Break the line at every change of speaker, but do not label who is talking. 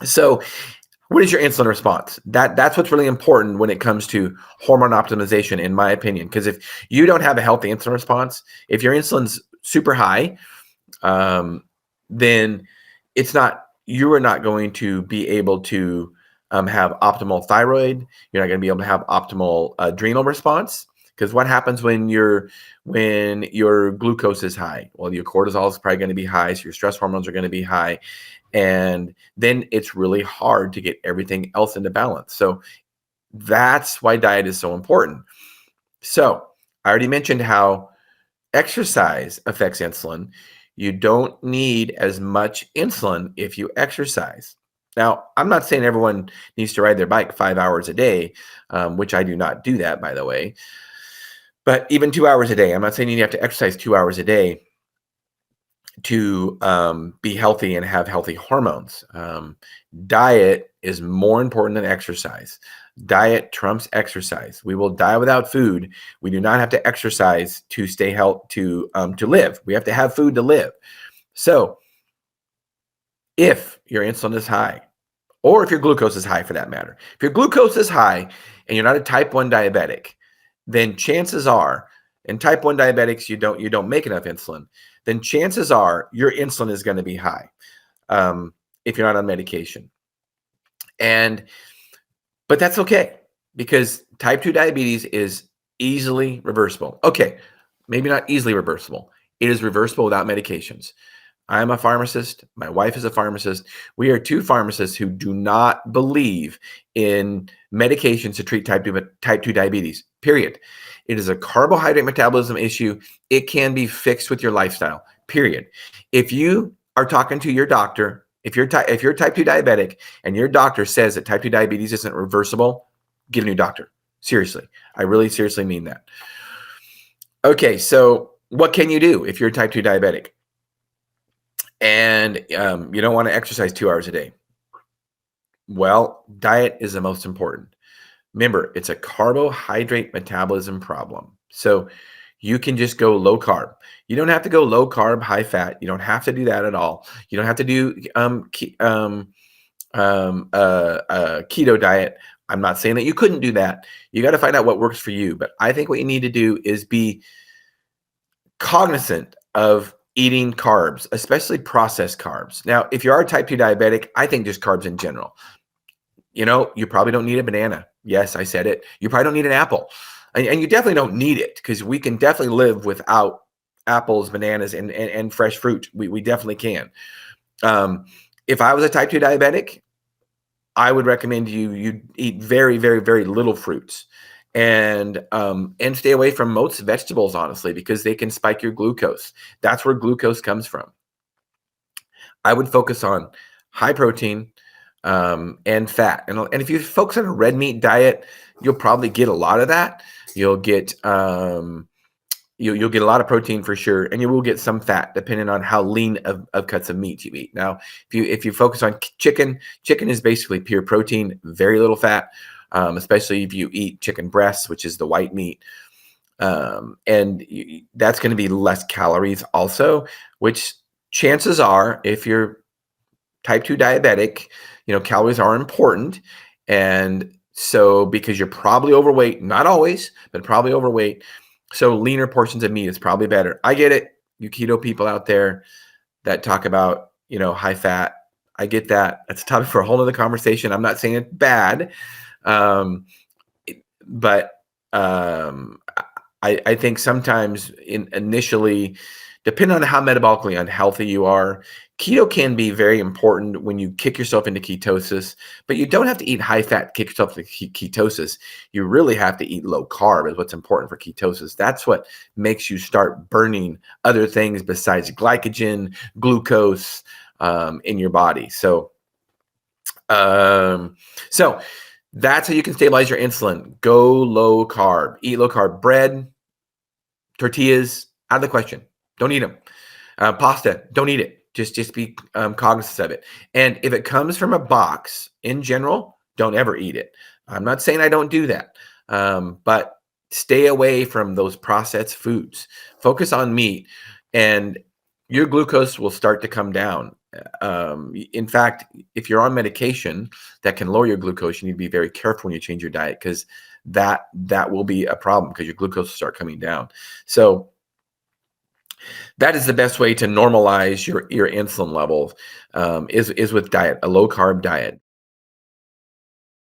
So what is your insulin response? That's what's really important when it comes to hormone optimization, in my opinion. Because if you don't have a healthy insulin response, if your insulin's super high, um, then you are not going to be able to have optimal thyroid. You're not going to be able to have optimal adrenal response. Because what happens when your glucose is high? Well, your cortisol is probably going to be high, so your stress hormones are going to be high, and then it's really hard to get everything else into balance. So that's why diet is so important. So I already mentioned how exercise affects insulin. You don't need as much insulin if you exercise. Now, I'm not saying everyone needs to ride their bike 5 hours a day, which I do not do that, by the way. But even 2 hours a day, I'm not saying you have to exercise 2 hours a day to be healthy and have healthy hormones. Diet is more important than exercise. Diet trumps exercise. We will die without food. We do not have to exercise to stay healthy to live. We have to have food to live. So, if your insulin is high, or if your glucose is high for that matter, if your glucose is high and you're not a type 1 diabetic, then chances are, and type 1 diabetics, you don't make enough insulin, then chances are your insulin is going to be high if you're not on medication. But that's okay, because type 2 diabetes is easily reversible. Okay, maybe not easily reversible. It is reversible without medications. I am a pharmacist. My wife is a pharmacist. We are two pharmacists who do not believe in medications to treat type 2 diabetes, period. It is a carbohydrate metabolism issue. It can be fixed with your lifestyle, period. If you are talking to your doctor, if you're type 2 diabetic and your doctor says that type 2 diabetes isn't reversible, get a new doctor. Seriously. I really seriously mean that. Okay, so what can you do if you're a type 2 diabetic and you don't want to exercise 2 hours a day? Well, diet is the most important. Remember, it's a carbohydrate metabolism problem. So you can just go low carb. You don't have to go low carb, high fat. You don't have to do that at all. You don't have to do keto diet. I'm not saying that you couldn't do that. You got to find out what works for you. But I think what you need to do is be cognizant of eating carbs, especially processed carbs. Now, if you are a type 2 diabetic, I think just carbs in general. You probably don't need a banana. Yes, I said it. You probably don't need an apple. And you definitely don't need it, because we can definitely live without apples, bananas, and fresh fruit. We definitely can. If I was a type 2 diabetic, I would recommend you eat very, very, very little fruits, and stay away from most vegetables, honestly, because they can spike your glucose. That's where glucose comes from. I would focus on high protein, and fat. And if you focus on a red meat diet, you'll probably get a lot of that. You'll get you'll get a lot of protein for sure, and you will get some fat depending on how lean of cuts of meat you eat. Now, if you focus on chicken is basically pure protein, very little fat, especially if you eat chicken breasts, which is the white meat. That's going to be less calories also, which chances are, if you're type 2 diabetic, calories are important. And so, because you're probably overweight, not always, but probably overweight, so leaner portions of meat is probably better. I get it. You keto people out there that talk about, high fat, I get that. That's a topic for a whole other conversation. I'm not saying it's bad. But I think sometimes initially, depending on how metabolically unhealthy you are, keto can be very important when you kick yourself into ketosis, but you don't have to eat high fat to kick yourself into ketosis. You really have to eat low carb is what's important for ketosis. That's what makes you start burning other things besides glycogen, glucose in your body. So that's how you can stabilize your insulin. Go low carb, eat low carb. Bread, tortillas, out of the question. Don't eat them. Pasta, don't eat it. Just be cognizant of it. And if it comes from a box, in general, don't ever eat it. I'm not saying I don't do that, but stay away from those processed foods. Focus on meat, and your glucose will start to come down. In fact, if you're on medication that can lower your glucose, you need to be very careful when you change your diet, because that will be a problem, because your glucose will start coming down. So that is the best way to normalize your insulin levels, is with diet, a low carb diet.